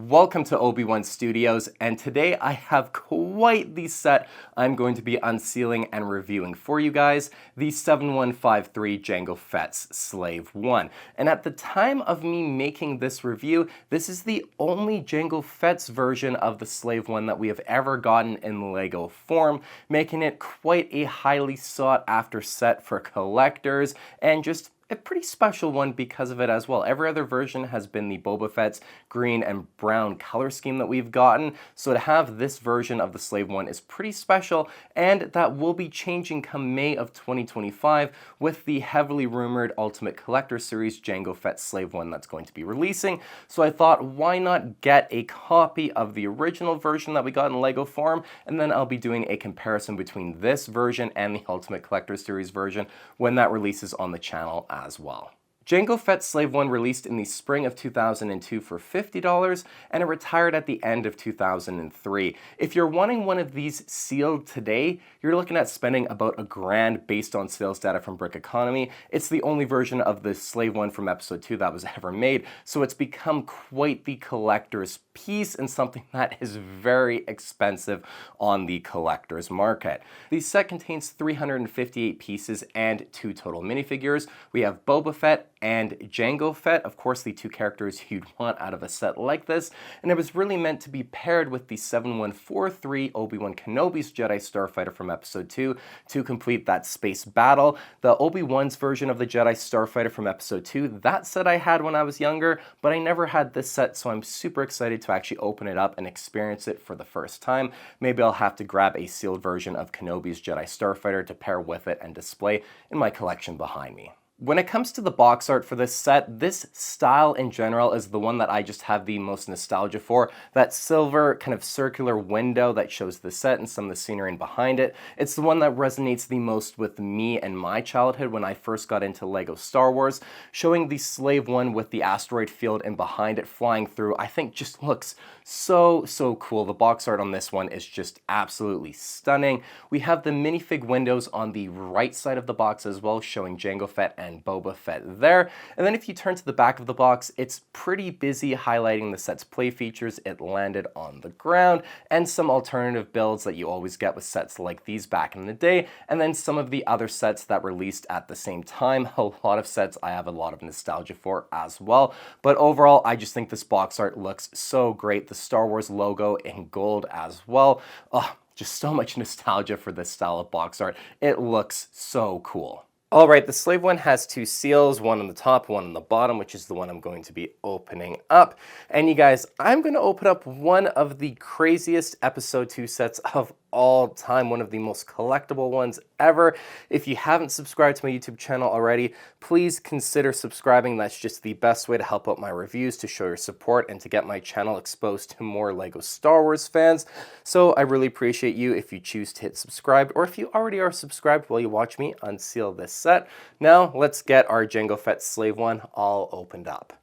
Welcome to Obi-Wan Studios, and today I have quite the set I'm going to be unsealing and reviewing for you guys, the 7153 Jango Fett's Slave 1. And at the time of me making this review, this is the only Jango Fett's version of the Slave 1 that we have ever gotten in LEGO form, making it quite a highly sought after set for collectors, and just a pretty special one because of it as well. Every other version has been the Boba Fett's green and brown color scheme that we've gotten, so to have this version of the Slave 1 is pretty special, and that will be changing come May of 2025 with the heavily rumored Ultimate Collector Series Jango Fett Slave 1 that's going to be releasing. So I thought, why not get a copy of the original version that we got in LEGO form, and then I'll be doing a comparison between this version and the Ultimate Collector Series version when that releases on the channel as well. Jango Fett Slave 1 released in the spring of 2002 for $50, and it retired at the end of 2003. If you're wanting one of these sealed today, you're looking at spending about $1,000 based on sales data from Brick Economy. It's the only version of the Slave 1 from episode 2 that was ever made, so it's become quite the collector's piece and something that is very expensive on the collector's market. The set contains 358 pieces and 2 total minifigures. We have Boba Fett and Jango Fett, of course the 2 characters you'd want out of a set like this, and it was really meant to be paired with the 7143 Obi-Wan Kenobi's Jedi Starfighter from episode 2 to complete that space battle. The Obi-Wan's version of the Jedi Starfighter from episode 2, that set I had when I was younger, but I never had this set, so I'm super excited to actually open it up and experience it for the first time. Maybe I'll have to grab a sealed version of Kenobi's Jedi Starfighter to pair with it and display in my collection behind me. When it comes to the box art for this set, this style in general is the one that I just have the most nostalgia for. That silver kind of circular window that shows the set and some of the scenery in behind it. It's the one that resonates the most with me and my childhood when I first got into LEGO Star Wars. Showing the Slave 1 with the asteroid field and behind it flying through, I think just looks so cool. The box art on this one is just absolutely stunning. We have the minifig windows on the right side of the box as well, showing Jango Fett and Boba Fett there. And then if you turn to the back of the box, it's pretty busy highlighting the set's play features. It landed on the ground, and some alternative builds that you always get with sets like these back in the day, and then some of the other sets that released at the same time. A lot of sets I have a lot of nostalgia for as well, but overall I just think this box art looks so great. The Star Wars logo in gold as well. Oh, just so much nostalgia for this style of box art. It looks so cool. Alright, the Slave 1 has 2 seals, one on the top, one on the bottom, which is the one I'm going to be opening up. And you guys, I'm going to open up one of the craziest episode 2 sets of all time, one of the most collectible ones ever. If you haven't subscribed to my YouTube channel already, please consider subscribing. That's just the best way to help out my reviews, to show your support, and to get my channel exposed to more LEGO Star Wars fans. So I really appreciate you if you choose to hit subscribe, or if you already are subscribed while you watch me unseal this set. Now let's get our Jango Fett Slave 1 all opened up.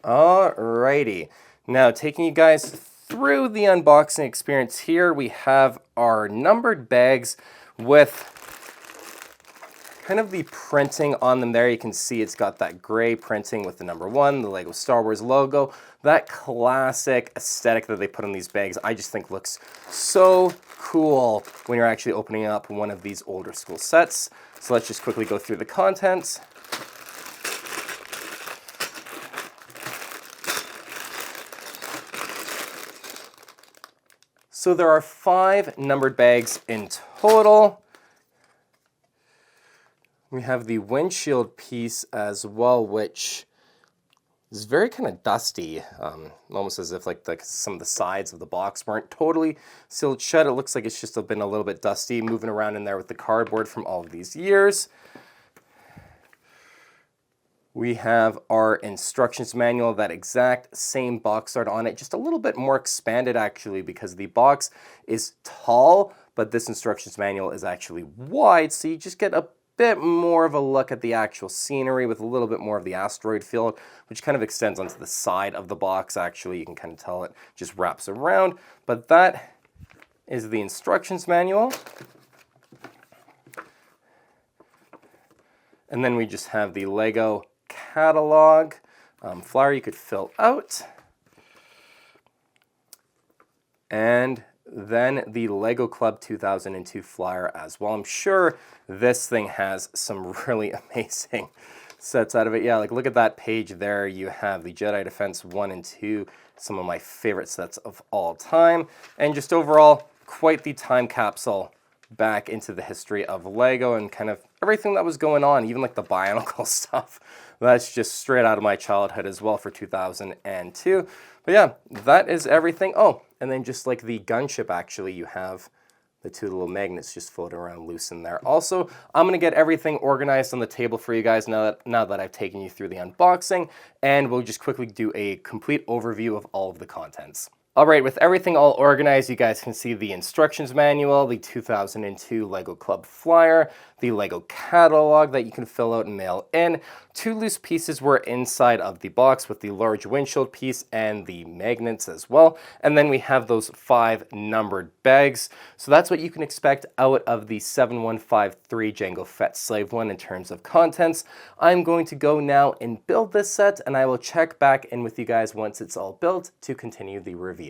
Alrighty, now taking you guys through the unboxing experience here, we have our numbered bags with kind of the printing on them there. You can see it's got that gray printing with the number 1, the LEGO Star Wars logo. That classic aesthetic that they put on these bags, I just think looks so cool when you're actually opening up one of these older school sets. So let's just quickly go through the contents. So there are 5 numbered bags in total. We have the windshield piece as well, which is very kind of dusty, almost as if like some of the sides of the box weren't totally sealed shut. It looks like it's just been a little bit dusty, moving around in there with the cardboard from all of these years. We have our instructions manual, that exact same box art on it, just a little bit more expanded actually, because the box is tall, but this instructions manual is actually wide, so you just get a bit more of a look at the actual scenery with a little bit more of the asteroid field, which kind of extends onto the side of the box. Actually, you can kind of tell it just wraps around, but that is the instructions manual. And then we just have the Lego catalog flyer you could fill out. And then the Lego Club 2002 flyer as well. I'm sure this thing has some really amazing sets out of it. Yeah, like look at that page there. You have the Jedi Defense 1 and 2, some of my favorite sets of all time. And just overall, quite the time capsule back into the history of Lego and kind of everything that was going on, even like the Bionicle stuff. That's just straight out of my childhood as well for 2002. But yeah, that is everything. Oh, and then just like the gunship, actually, you have the two little magnets just floating around loose in there. Also, I'm going to get everything organized on the table for you guys now that I've taken you through the unboxing, and we'll just quickly do a complete overview of all of the contents. All right, with everything all organized, you guys can see the instructions manual, the 2002 Lego Club flyer, the Lego catalog that you can fill out and mail in. Two loose pieces were inside of the box with the large windshield piece and the magnets as well. And then we have those 5 numbered bags. So that's what you can expect out of the 7153 Jango Fett Slave One in terms of contents. I'm going to go now and build this set, and I will check back in with you guys once it's all built to continue the review.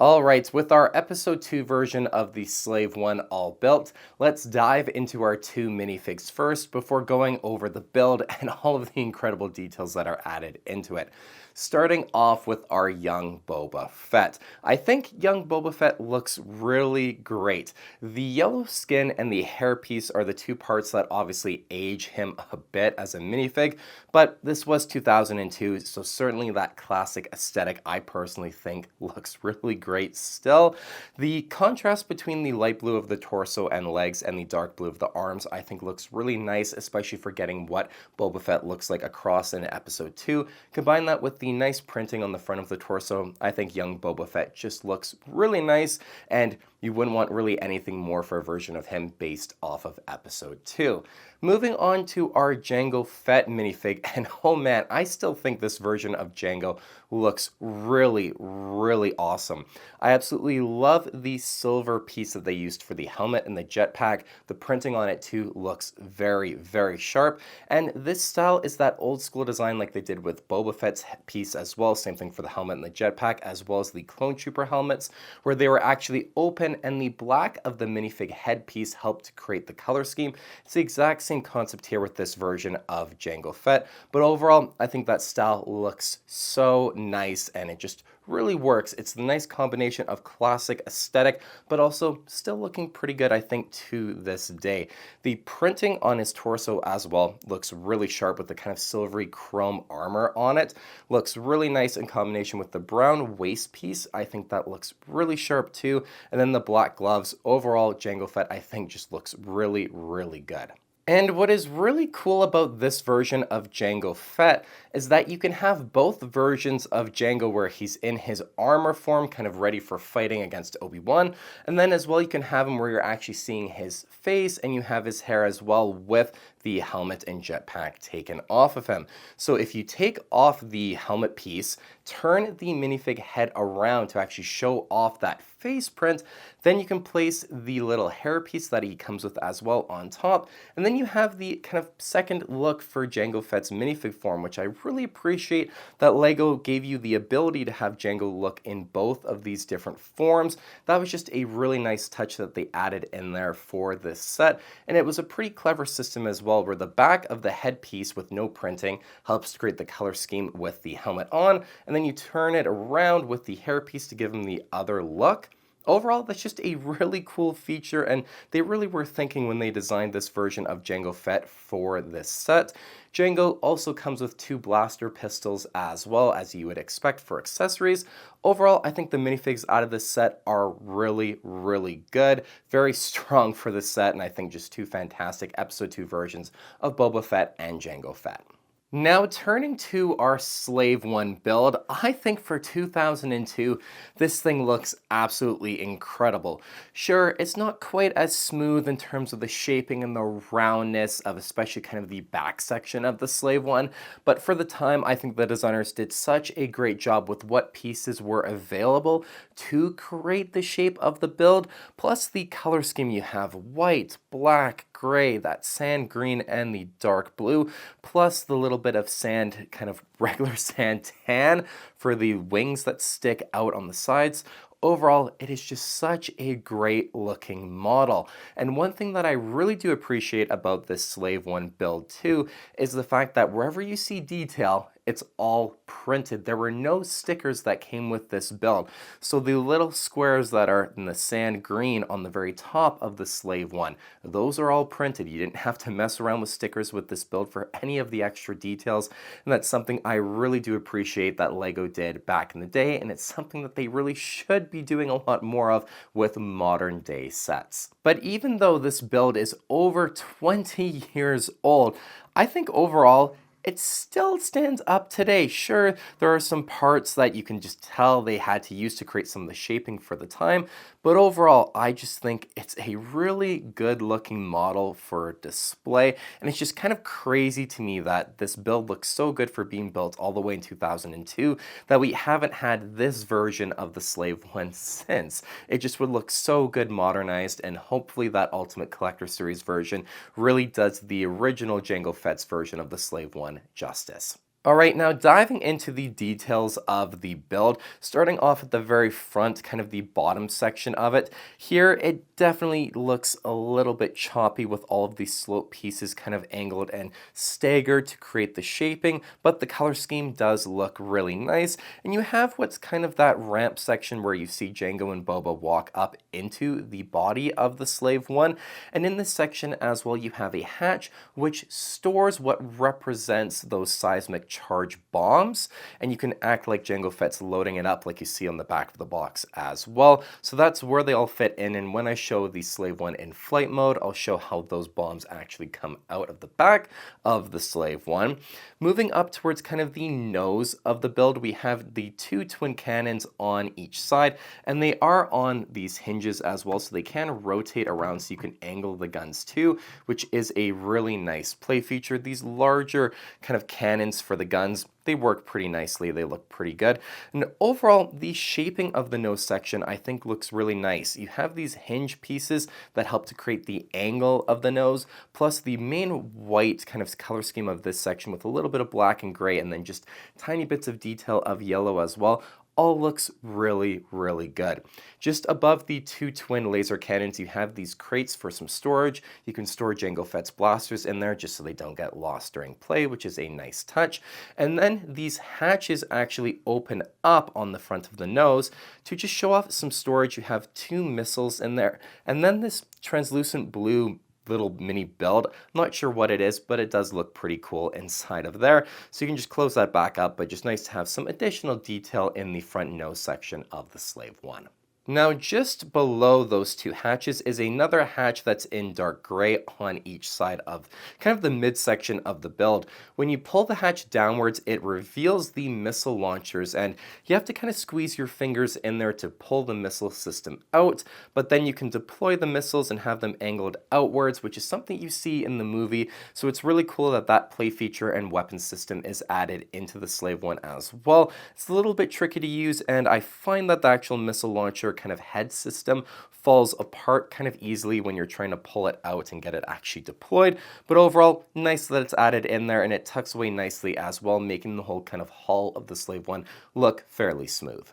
Alright, with our episode 2 version of the Slave One all built, let's dive into our 2 minifigs first before going over the build and all of the incredible details that are added into it. Starting off with our young Boba Fett. I think young Boba Fett looks really great. The yellow skin and the hairpiece are the 2 parts that obviously age him a bit as a minifig, but this was 2002, so certainly that classic aesthetic I personally think looks really great still. The contrast between the light blue of the torso and legs and the dark blue of the arms I think looks really nice, especially for getting what Boba Fett looks like across in episode 2. Combine that with the nice printing on the front of the torso, I think young Boba Fett just looks really nice, and you wouldn't want really anything more for a version of him based off of episode 2. Moving on to our Jango Fett minifig, and oh man, I still think this version of Jango looks really, really awesome. I absolutely love the silver piece that they used for the helmet and the jetpack. The printing on it too looks very, very sharp, and this style is that old school design like they did with Boba Fett's piece as well. Same thing for the helmet and the jetpack, as well as the Clone Trooper helmets, where they were actually open and the black of the minifig headpiece helped to create the color scheme. It's the exact same concept here with this version of Jango Fett, but overall I think that style looks so nice and it just really works. It's the nice combination of classic aesthetic, but also still looking pretty good, I think, to this day. The printing on his torso as well looks really sharp with the kind of silvery chrome armor on it. Looks really nice in combination with the brown waist piece. I think that looks really sharp too. And then the black gloves. Overall, Jango Fett, I think, just looks really, really good. And what is really cool about this version of Jango Fett is that you can have both versions of Jango where he's in his armor form, kind of ready for fighting against Obi-Wan, and then as well you can have him where you're actually seeing his face and you have his hair as well with the helmet and jetpack taken off of him. So if you take off the helmet piece, turn the minifig head around to actually show off that face print, then you can place the little hair piece that he comes with as well on top, and then you have the kind of second look for Jango Fett's minifig form, which I really appreciate that Lego gave you the ability to have Jango look in both of these different forms. That was just a really nice touch that they added in there for this set, and it was a pretty clever system as well, where the back of the headpiece with no printing helps to create the color scheme with the helmet on, and then you turn it around with the hairpiece to give him the other look. Overall, that's just a really cool feature, and they really were thinking when they designed this version of Jango Fett for this set. Jango also comes with 2 blaster pistols as well, as you would expect for accessories. Overall, I think the minifigs out of this set are really, really good. Very strong for this set, and I think just 2 fantastic episode 2 versions of Boba Fett and Jango Fett. Now, turning to our Slave 1 build, I think for 2002, this thing looks absolutely incredible. Sure, it's not quite as smooth in terms of the shaping and the roundness of especially kind of the back section of the Slave 1, but for the time, I think the designers did such a great job with what pieces were available to create the shape of the build, plus the color scheme you have: white, black, gray, that sand green, and the dark blue, plus the little bit of sand, kind of regular sand tan for the wings that stick out on the sides. Overall, it is just such a great looking model. And one thing that I really do appreciate about this Slave 1 build too is the fact that wherever you see detail, it's all printed. There were no stickers that came with this build. So the little squares that are in the sand green on the very top of the Slave 1, those are all printed. You didn't have to mess around with stickers with this build for any of the extra details. And that's something I really do appreciate that LEGO did back in the day. And it's something that they really should be doing a lot more of with modern day sets. But even though this build is over 20 years old, I think overall, it still stands up today. Sure, there are some parts that you can just tell they had to use to create some of the shaping for the time, but overall, I just think it's a really good looking model for display, and it's just kind of crazy to me that this build looks so good for being built all the way in 2002 that we haven't had this version of the Slave 1 since. It just would look so good modernized, and hopefully that Ultimate Collector Series version really does the original Jango Fett's version of the Slave 1 justice. Alright, now diving into the details of the build, starting off at the very front, kind of the bottom section of it. Here, it definitely looks a little bit choppy with all of these slope pieces kind of angled and staggered to create the shaping, but the color scheme does look really nice. And you have what's kind of that ramp section where you see Jango and Boba walk up into the body of the Slave 1. And in this section as well, you have a hatch which stores what represents those seismic charge bombs, and you can act like Jango Fett's loading it up like you see on the back of the box as well. So that's where they all fit in, and when I show the Slave 1 in flight mode, I'll show how those bombs actually come out of the back of the Slave 1. Moving up towards kind of the nose of the build, we have the two twin cannons on each side, and they are on these hinges as well, so they can rotate around so you can angle the guns too, which is a really nice play feature. These larger kind of cannons for the guns, they work pretty nicely, they look pretty good. And overall, the shaping of the nose section I think looks really nice. You have these hinge pieces that help to create the angle of the nose, plus the main white kind of color scheme of this section with a little bit of black and gray, and then just tiny bits of detail of yellow as well. All looks really, really good. Just above the two twin laser cannons, you have these crates for some storage. You can store Jango Fett's blasters in there just so they don't get lost during play, which is a nice touch. And then these hatches actually open up on the front of the nose to just show off some storage. You have two missiles in there, and then this translucent blue little mini build. I'm not sure what it is, but it does look pretty cool inside of there. So you can just close that back up, but just nice to have some additional detail in the front nose section of the Slave 1. Now, just below those two hatches is another hatch that's in dark gray on each side of kind of the midsection of the build. When you pull the hatch downwards, it reveals the missile launchers, and you have to kind of squeeze your fingers in there to pull the missile system out, but then you can deploy the missiles and have them angled outwards, which is something you see in the movie. So it's really cool that that play feature and weapon system is added into the Slave 1 as well. It's a little bit tricky to use, and I find that the actual missile launcher kind of head system falls apart kind of easily when you're trying to pull it out and get it actually deployed. But overall, nice that it's added in there, and it tucks away nicely as well, making the whole kind of hull of the Slave 1 look fairly smooth.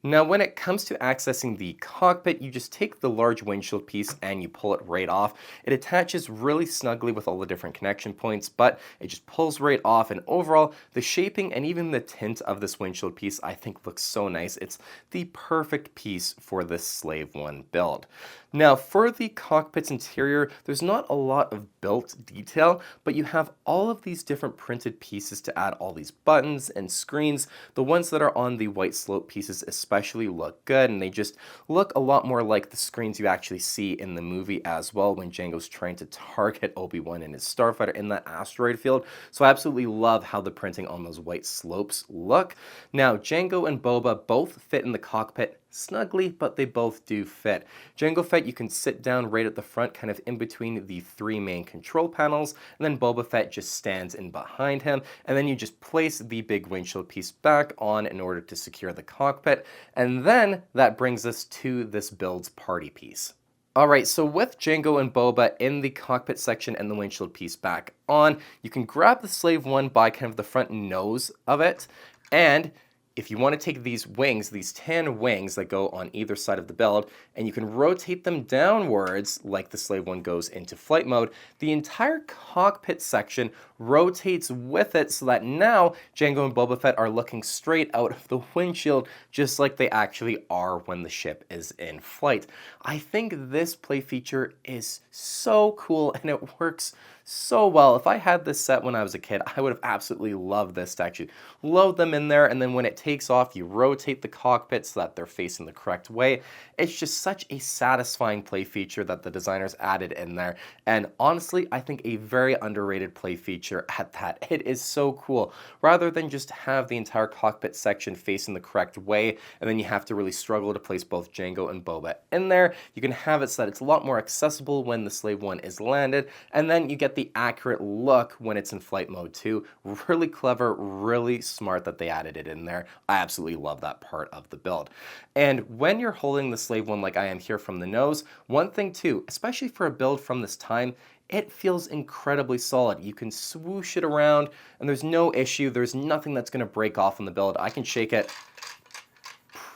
Now, when it comes to accessing the cockpit, you just take the large windshield piece and you pull it right off. It attaches really snugly with all the different connection points, but it just pulls right off. And overall, the shaping and even the tint of this windshield piece I think looks so nice. It's the perfect piece for this Slave 1 build. Now, for the cockpit's interior, there's not a lot of built detail, but you have all of these different printed pieces to add all these buttons and screens. The ones that are on the white slope pieces especially especially look good, and they just look a lot more like the screens you actually see in the movie as well when Jango's trying to target Obi-Wan and his starfighter in that asteroid field. So I absolutely love how the printing on those white slopes look. Now, Jango and Boba both fit in the cockpit snugly, but they both do fit. Jango Fett, you can sit down right at the front, kind of in between the three main control panels, and then Boba Fett just stands in behind him, and then you just place the big windshield piece back on in order to secure the cockpit, and then that brings us to this build's party piece. Alright, so with Jango and Boba in the cockpit section and the windshield piece back on, you can grab the Slave One by kind of the front nose of it, and if you want to take these wings, these tan wings that go on either side of the build, and you can rotate them downwards like the Slave One goes into flight mode, the entire cockpit section rotates with it so that now Jango and Boba Fett are looking straight out of the windshield just like they actually are when the ship is in flight. I think this play feature is so cool and it works so well. If I had this set when I was a kid, I would have absolutely loved this to actually load them in there, and then when it takes off, you rotate the cockpit so that they're facing the correct way. It's just such a satisfying play feature that the designers added in there, and honestly, I think a very underrated play feature at that. It is so cool. Rather than just have the entire cockpit section facing the correct way, and then you have to really struggle to place both Jango and Boba in there, you can have it so that it's a lot more accessible when the Slave One is landed, and then you get the accurate look when it's in flight mode too. Really clever, really smart that they added it in there. I absolutely love that part of the build. And when you're holding the Slave One like I am here from the nose, one thing too, especially for a build from this time, it feels incredibly solid. You can swoosh it around and there's no issue. There's nothing that's going to break off in the build. I can shake it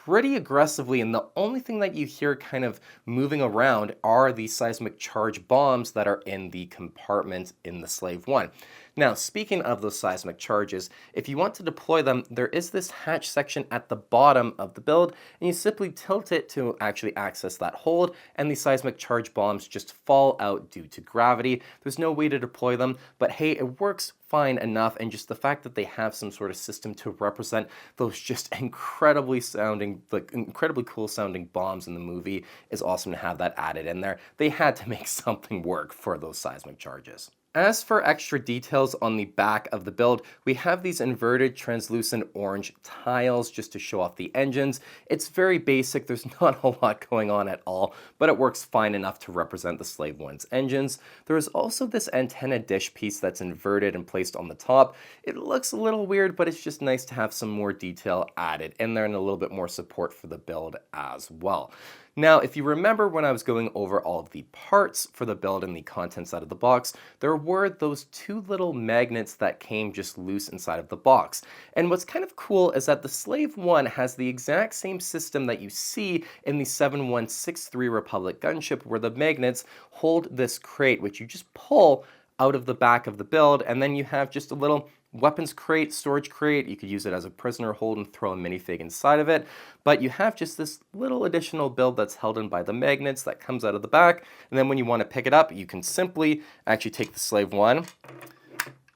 pretty aggressively, and the only thing that you hear kind of moving around are the seismic charge bombs that are in the compartment in the Slave One. Now, speaking of those seismic charges, if you want to deploy them, there is this hatch section at the bottom of the build, and you simply tilt it to actually access that hold, and the seismic charge bombs just fall out due to gravity. There's no way to deploy them, but hey, it works fine enough, and just the fact that they have some sort of system to represent those just incredibly cool sounding bombs in the movie is awesome to have that added in there. They had to make something work for those seismic charges. As for extra details on the back of the build, we have these inverted translucent orange tiles just to show off the engines. It's very basic, there's not a lot going on at all, but it works fine enough to represent the Slave One's engines. There is also this antenna dish piece that's inverted and placed on the top. It looks a little weird, but it's just nice to have some more detail added in there and a little bit more support for the build as well. Now, if you remember when I was going over all of the parts for the build and the contents out of the box, there were those two little magnets that came just loose inside of the box. And what's kind of cool is that the Slave One has the exact same system that you see in the 7163 Republic gunship, where the magnets hold this crate, which you just pull out of the back of the build, and then you have just a little weapons crate, storage crate. You could use it as a prisoner hold and throw a minifig inside of it, but you have just this little additional build that's held in by the magnets that comes out of the back, and then when you want to pick it up, you can simply actually take the Slave One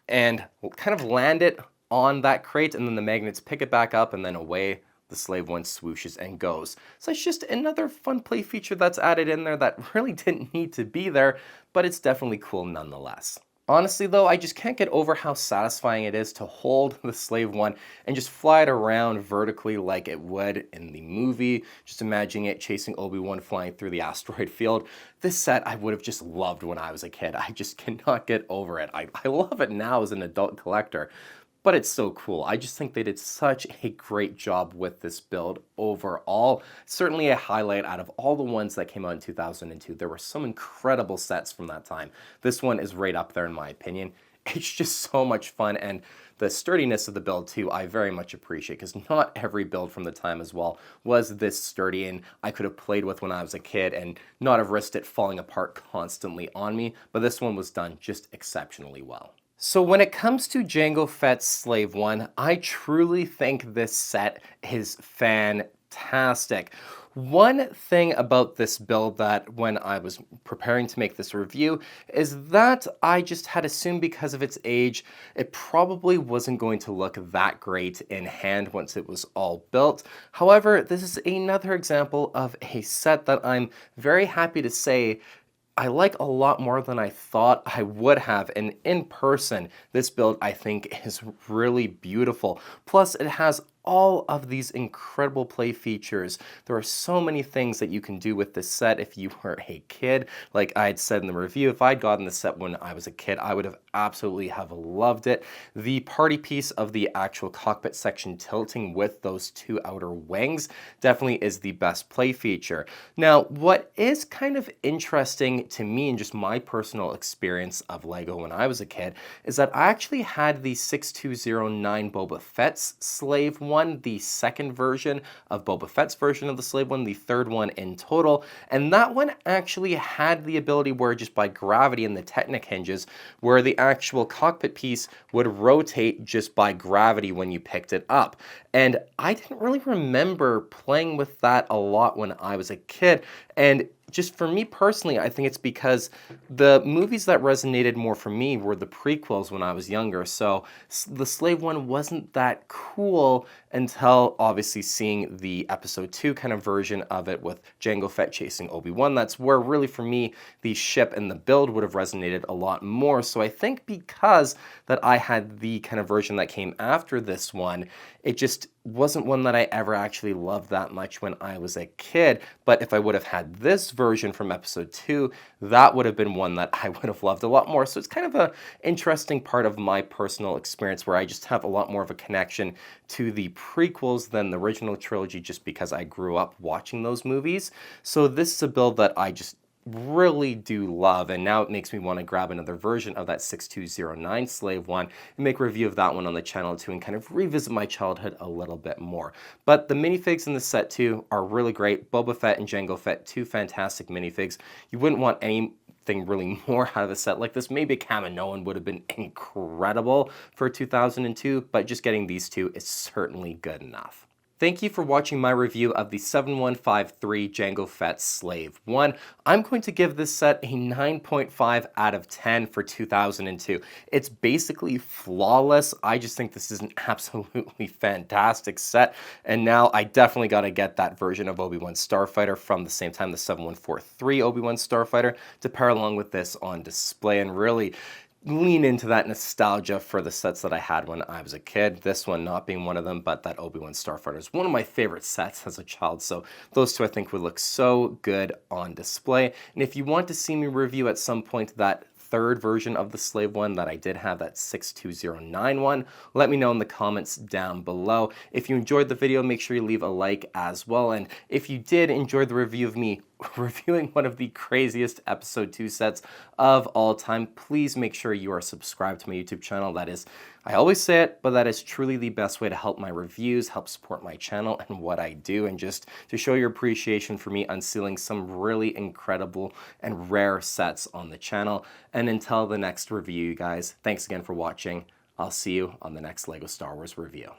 and kind of land it on that crate, and then the magnets pick it back up, and then away the Slave One swooshes and goes. So it's just another fun play feature that's added in there that really didn't need to be there, but it's definitely cool nonetheless. Honestly though, I just can't get over how satisfying it is to hold the Slave One and just fly it around vertically like it would in the movie. Just imagining it chasing Obi-Wan flying through the asteroid field. This set I would have just loved when I was a kid. I just cannot get over it. I love it now as an adult collector, but it's so cool. I just think they did such a great job with this build overall. Certainly a highlight out of all the ones that came out in 2002. There were some incredible sets from that time. This one is right up there in my opinion. It's just so much fun, and the sturdiness of the build too, I very much appreciate, because not every build from the time as well was this sturdy, and I could have played with when I was a kid and not have risked it falling apart constantly on me, but this one was done just exceptionally well. So when it comes to Jango Fett's Slave One, I truly think this set is fantastic. One thing about this build that when I was preparing to make this review is that I just had assumed because of its age, it probably wasn't going to look that great in hand once it was all built. However, this is another example of a set that I'm very happy to say I like a lot more than I thought I would have, and in person, this build I think is really beautiful. Plus, it has all of these incredible play features. There are so many things that you can do with this set if you were a kid. Like I had said in the review, if I'd gotten this set when I was a kid, I would have absolutely have loved it. The party piece of the actual cockpit section tilting with those two outer wings definitely is the best play feature. Now, what is kind of interesting to me and just my personal experience of LEGO when I was a kid is that I actually had the 6209 Boba Fett's Slave One, the second version of Boba Fett's version of the Slave One, the third one in total, and that one actually had the ability where just by gravity and the Technic hinges, where the actual cockpit piece would rotate just by gravity when you picked it up. And I didn't really remember playing with that a lot when I was a kid, and just for me personally, I think it's because the movies that resonated more for me were the prequels when I was younger. So the Slave One wasn't that cool until obviously seeing the episode 2 kind of version of it with Jango Fett chasing Obi-Wan. That's where really for me the ship and the build would have resonated a lot more. So I think because that I had the kind of version that came after this one, it just wasn't one that I ever actually loved that much when I was a kid. But if I would have had this version from episode 2, that would have been one that I would have loved a lot more. So it's kind of an interesting part of my personal experience where I just have a lot more of a connection to the prequels than the original trilogy just because I grew up watching those movies. So this is a build that I just really do love, and now it makes me want to grab another version of that 6209 Slave One and make a review of that one on the channel too and kind of revisit my childhood a little bit more. But the minifigs in the set too are really great. Boba Fett and Jango Fett, two fantastic minifigs. You wouldn't want anything really more out of a set like this. Maybe a Kaminoan would have been incredible for 2002, but just getting these two is certainly good enough. Thank you for watching my review of the 7153 Jango Fett Slave One. I'm going to give this set a 9.5 out of 10 for 2002. It's basically flawless. I just think this is an absolutely fantastic set. And now I definitely got to get that version of Obi-Wan Starfighter from the same time, the 7143 Obi-Wan Starfighter, to pair along with this on display and really lean into that nostalgia for the sets that I had when I was a kid. This one not being one of them, but that Obi-Wan Starfighter is one of my favorite sets as a child. So those two I think would look so good on display. And if you want to see me review at some point that third version of the Slave One that I did have, that 6209 one, let me know in the comments down below. If you enjoyed the video, make sure you leave a like as well. And if you did enjoy the review of me reviewing one of the craziest episode 2 sets of all time, please make sure you are subscribed to my YouTube channel. That is, I always say it, but that is truly the best way to help my reviews, help support my channel and what I do, and just to show your appreciation for me unsealing some really incredible and rare sets on the channel. And until the next review, you guys, thanks again for watching. I'll see you on the next LEGO Star Wars review.